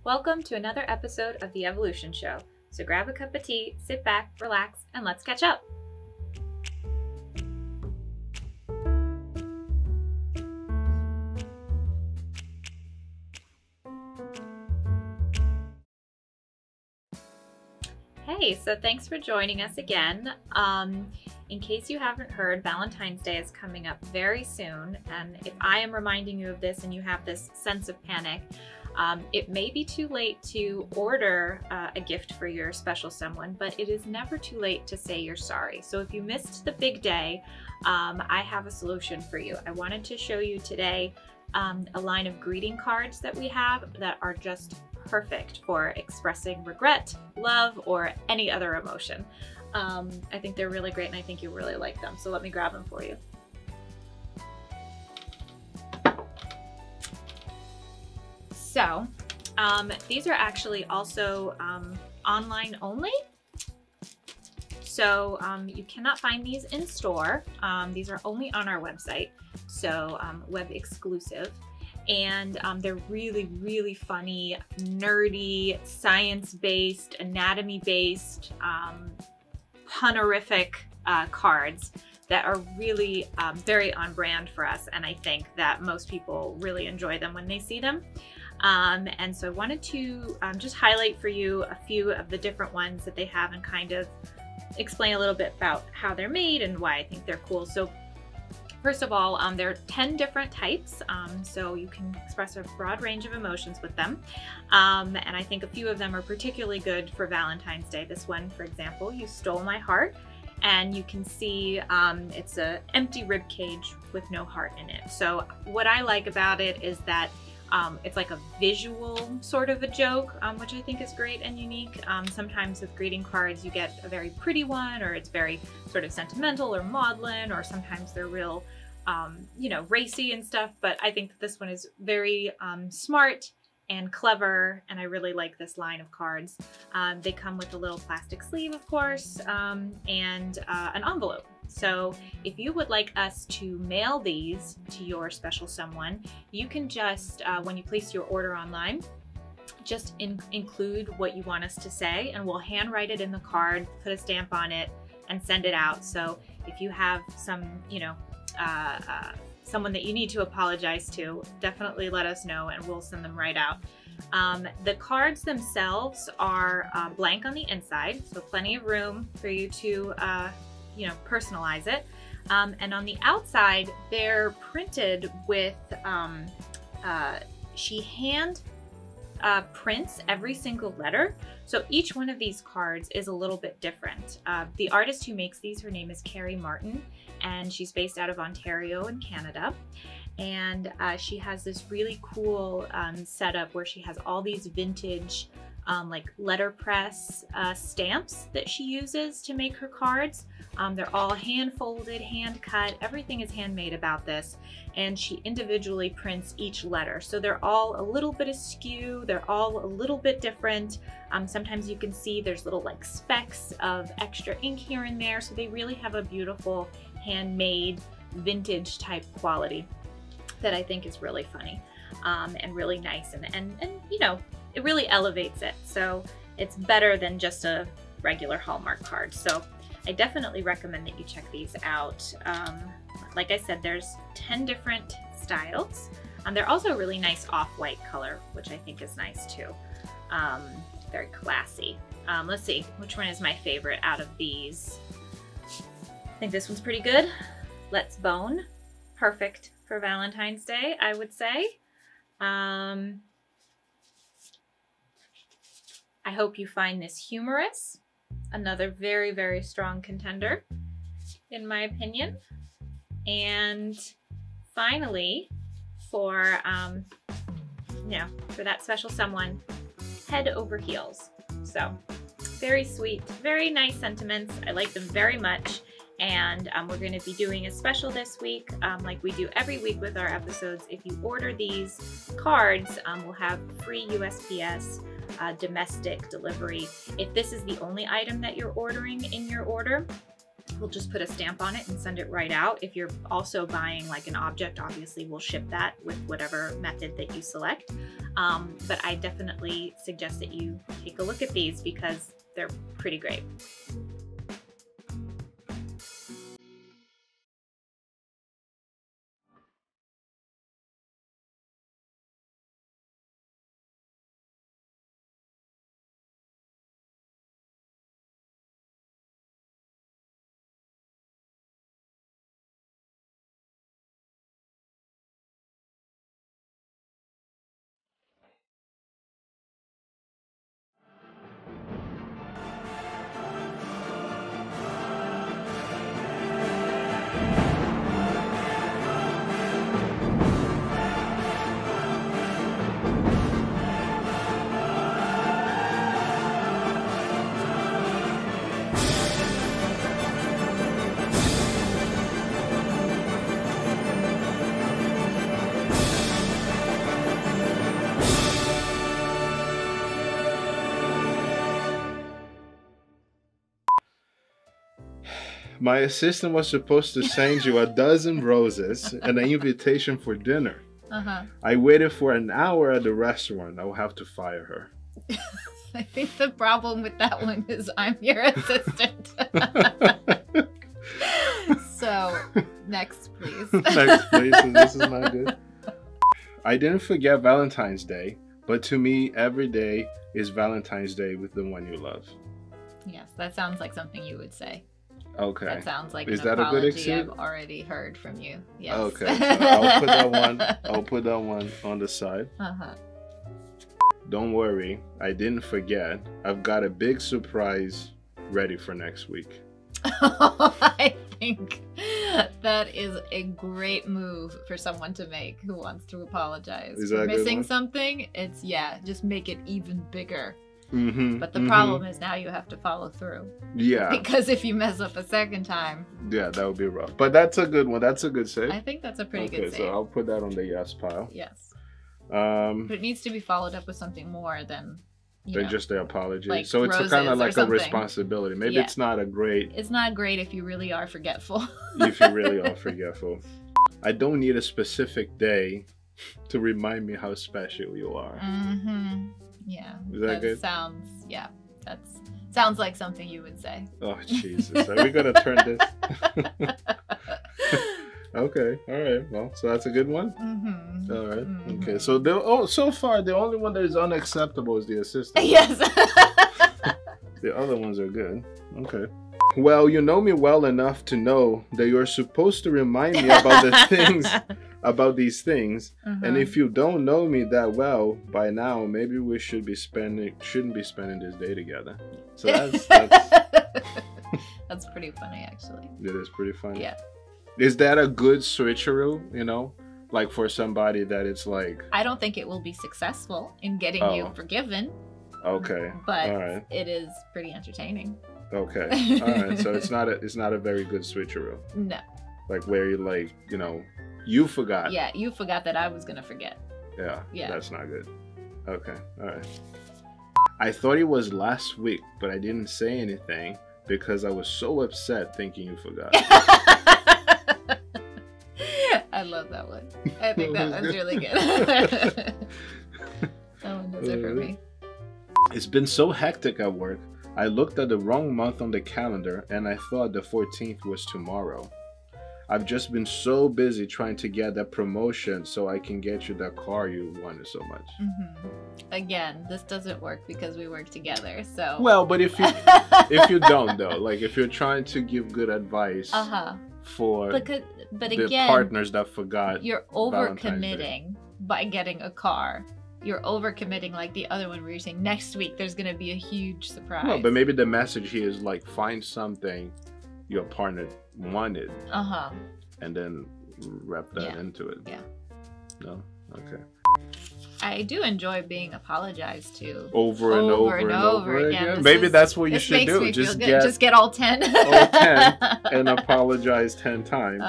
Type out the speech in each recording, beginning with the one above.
Welcome to another episode of The Evolution Show. So grab a cup of tea, sit back, relax, and let's catch up. Hey, so thanks for joining us again. In case you haven't heard, Valentine's Day is coming up very soon, and if I am reminding you of this and you have this sense of panic, it may be too late to order a gift for your special someone, but it is never too late to say you're sorry. So if you missed the big day, I have a solution for you. I wanted to show you today a line of greeting cards that we have that are just perfect for expressing regret, love, or any other emotion. I think they're really great and I think you'll really like them. So let me grab them for you. So these are actually also online only. So you cannot find these in store. These are only on our website, so web exclusive. And they're really, really funny, nerdy, science-based, anatomy-based, pun-arific cards that are really very on brand for us. And I think that most people really enjoy them when they see them. And so I wanted to just highlight for you a few of the different ones that they have and kind of explain a little bit about how they're made and why I think they're cool. So first of all, there are 10 different types, so you can express a broad range of emotions with them. And I think a few of them are particularly good for Valentine's Day. This one, for example, You Stole My Heart, and you can see it's an empty rib cage with no heart in it. So what I like about it is that it's like a visual sort of a joke, which I think is great and unique. Sometimes with greeting cards you get a very pretty one, or it's very sort of sentimental or maudlin, or sometimes they're real, you know, racy and stuff. But I think that this one is very smart and clever, and I really like this line of cards. They come with a little plastic sleeve, of course, and an envelope. So if you would like us to mail these to your special someone, you can just, when you place your order online, just include what you want us to say, and we'll handwrite it in the card, put a stamp on it, and send it out. So if you have some, you know, someone that you need to apologize to, definitely let us know and we'll send them right out. The cards themselves are blank on the inside, so plenty of room for you to you know, personalize it. And on the outside, they're printed with, she hand prints every single letter. So each one of these cards is a little bit different. The artist who makes these, her name is Carrie Martin, and she's based out of Ontario in Canada. And she has this really cool setup where she has all these vintage like letterpress stamps that she uses to make her cards. They're all hand folded, hand cut, everything is handmade about this, and she individually prints each letter. So they're all a little bit askew, they're all a little bit different. Sometimes you can see there's little like specks of extra ink here and there, so they really have a beautiful handmade vintage type quality that I think is really funny and really nice, and you know, it really elevates it. So it's better than just a regular Hallmark card. So I definitely recommend that you check these out. Like I said, there's 10 different styles. They're also a really nice off-white color, which I think is nice too. Very classy. Let's see, which one is my favorite out of these? I think this one's pretty good. Let's Bone. Perfect for Valentine's Day, I would say. I hope you find this humorous. Another very, very strong contender, in my opinion. And finally, for, you know, for that special someone, Head Over Heels. So very sweet, very nice sentiments. I like them very much. And we're going to be doing a special this week, like we do every week with our episodes. If you order these cards, we'll have free USPS domestic delivery. If this is the only item that you're ordering in your order, we'll just put a stamp on it and send it right out. If you're also buying like an object, obviously we'll ship that with whatever method that you select. But I definitely suggest that you take a look at these because they're pretty great. My assistant was supposed to send you a dozen roses and an invitation for dinner. I waited for an hour at the restaurant. I will have to fire her. I think the problem with that one is I'm your assistant. So, next please. Next please, this is not good. I didn't forget Valentine's Day, but to me, every day is Valentine's Day with the one you love. Yes, that sounds like something you would say. Okay. That sounds like is an that apology a good excuse? I've already heard from you. Yes. Okay, so I'll put that one. I'll put that one on the side. Don't worry, I didn't forget. I've got a big surprise ready for next week. I think that is a great move for someone to make who wants to apologize for missing something. It's just make it even bigger. But the problem is now you have to follow through. Yeah. Because if you mess up a second time. Yeah, that would be rough. But that's a good one. That's a good save. I think that's a pretty good save. So I'll put that on the yes pile. Yes. But it needs to be followed up with something more than just the apology. Like so it's kind of like a responsibility. Maybe it's not a great. It's not great if you really are forgetful. If you really are forgetful. I don't need a specific day to remind me how special you are. Yeah. Is that good? Sounds like something you would say. Oh Jesus! Are we gonna turn this? Okay. All right. Well, so that's a good one. All right. Okay. So so far the only one that is unacceptable is the assistant. Yes. The other ones are good. Okay. Well, you know me well enough to know that you're supposed to remind me about the things, about these things. And if you don't know me that well by now, maybe we shouldn't be spending this day together. So that's that's pretty funny, actually. It is pretty funny. Yeah. Is that a good switcheroo? You know, like for somebody that it's like. I don't think it will be successful in getting you forgiven. Okay. But it is pretty entertaining. Okay. All right. So it's not a very good switcheroo. No. Like where you you forgot. Yeah, you forgot that I was gonna forget. Yeah. That's not good. Okay. All right. I thought it was last week, but I didn't say anything because I was so upset thinking you forgot. I love that one. I think that one's really good. That one does it for me. It's been so hectic at work. I looked at the wrong month on the calendar and I thought the 14th was tomorrow. I've just been so busy trying to get that promotion so I can get you that car you wanted so much. Again, this doesn't work because we work together, so. Well, but if you don't though, like if you're trying to give good advice for the partners that forgot, you're overcommitting by getting a car. You're overcommitting like the other one where you're saying next week there's going to be a huge surprise. No, but maybe the message here is like find something your partner wanted. And then wrap that into it. Yeah. No? Okay. I do enjoy being apologized to over and over again. Maybe that's what you should do. Just get all 10. All 10 and apologize 10 times.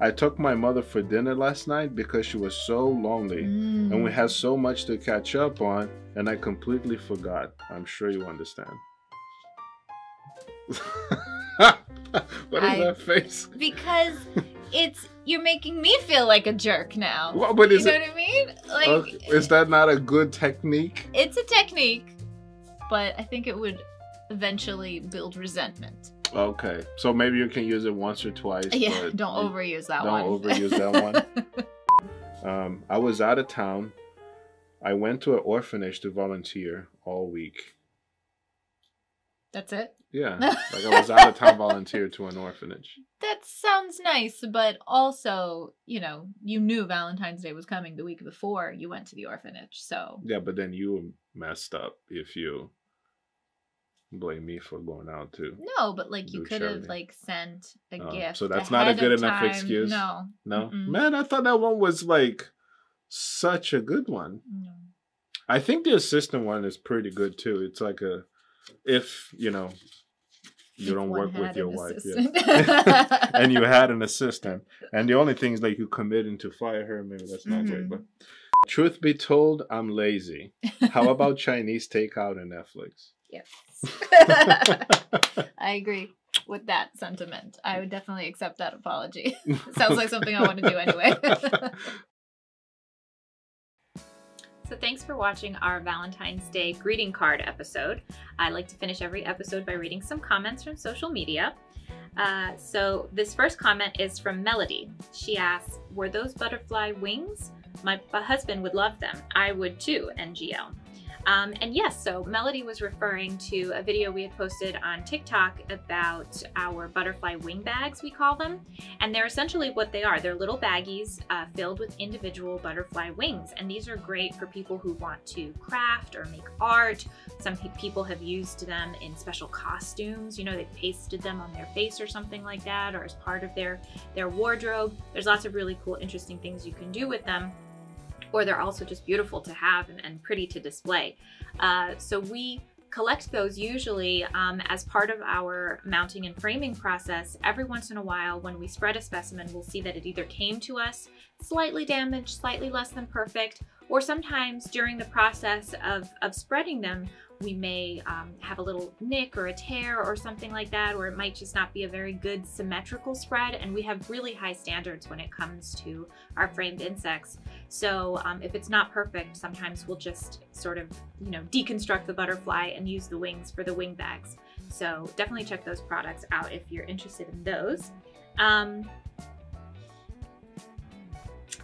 I took my mother for dinner last night because she was so lonely and we had so much to catch up on and I completely forgot. I'm sure you understand. What is that face? Because you're making me feel like a jerk now. Well, but you know what I mean? Like, okay, is that not a good technique? It's a technique, but I think it would eventually build resentment. Okay, so maybe you can use it once or twice. Yeah, but don't overuse that one. Don't overuse that one. I was out of town. I went to an orphanage to volunteer all week. That's it? Yeah, like I was out of town volunteer to an orphanage. That sounds nice, but also, you knew Valentine's Day was coming the week before you went to the orphanage, so... Yeah, but then you messed up if you blame me for going out too. No, but like you could have like sent a gift. So that's not a good enough excuse? No. No? Man, I thought that one was like such a good one. No. I think the assistant one is pretty good too. It's like if you don't work with your wife, yeah. And you had an assistant, and the only thing is like you committing to fire her, maybe that's not great. But truth be told, I'm lazy. How about Chinese takeout and Netflix? Yes. I agree with that sentiment. I would definitely accept that apology. Sounds like something I want to do anyway. So thanks for watching our Valentine's Day greeting card episode. I like to finish every episode by reading some comments from social media. So this first comment is from Melody. She asks, were those butterfly wings? My husband would love them. I would too, NGL. And yes, so Melody was referring to a video we had posted on TikTok about our butterfly wing bags, we call them. And they're essentially what they are. They're little baggies filled with individual butterfly wings. And these are great for people who want to craft or make art. Some people have used them in special costumes. They pasted them on their face or something like that, or as part of their wardrobe. There's lots of really cool, interesting things you can do with them. Or they're also just beautiful to have and pretty to display. So we collect those usually as part of our mounting and framing process. Every once in a while, when we spread a specimen, we'll see that it either came to us slightly damaged, slightly less than perfect, or sometimes during the process of spreading them, we may have a little nick or a tear or something like that, or it might just not be a very good symmetrical spread, and we have really high standards when it comes to our framed insects. So if it's not perfect, sometimes we'll just sort of, deconstruct the butterfly and use the wings for the wing bags. So definitely check those products out if you're interested in those.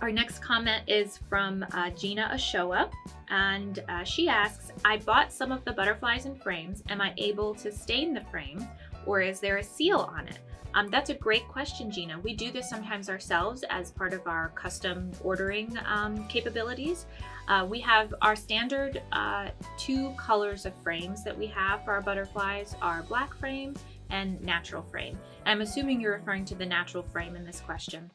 Our next comment is from Gina Ashoa, and she asks, I bought some of the butterflies in frames. Am I able to stain the frame, or is there a seal on it? That's a great question, Gina. We do this sometimes ourselves as part of our custom ordering capabilities. We have our standard 2 colors of frames that we have for our butterflies are black frame and natural frame. I'm assuming you're referring to the natural frame in this question.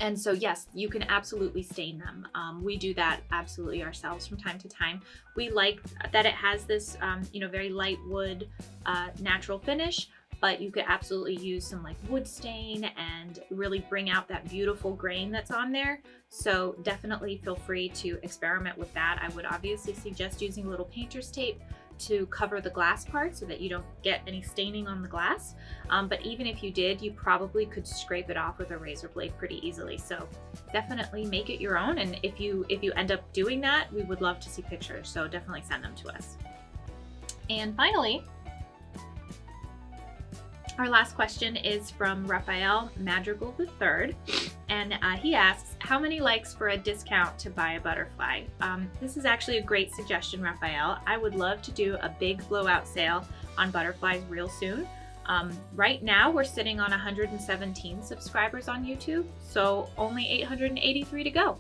And so yes, you can absolutely stain them. We do that absolutely ourselves from time to time. We like that it has this, very light wood natural finish, but you could absolutely use some like wood stain and really bring out that beautiful grain that's on there. So definitely feel free to experiment with that. I would obviously suggest using a little painter's tape to cover the glass part so that you don't get any staining on the glass. But even if you did, you probably could scrape it off with a razor blade pretty easily. So definitely make it your own. And if you end up doing that, we would love to see pictures. So definitely send them to us. And finally, our last question is from Raphael Madrigal III, and he asks, how many likes for a discount to buy a butterfly? This is actually a great suggestion, Raphael. I would love to do a big blowout sale on butterflies real soon. Right now we're sitting on 117 subscribers on YouTube, so only 883 to go.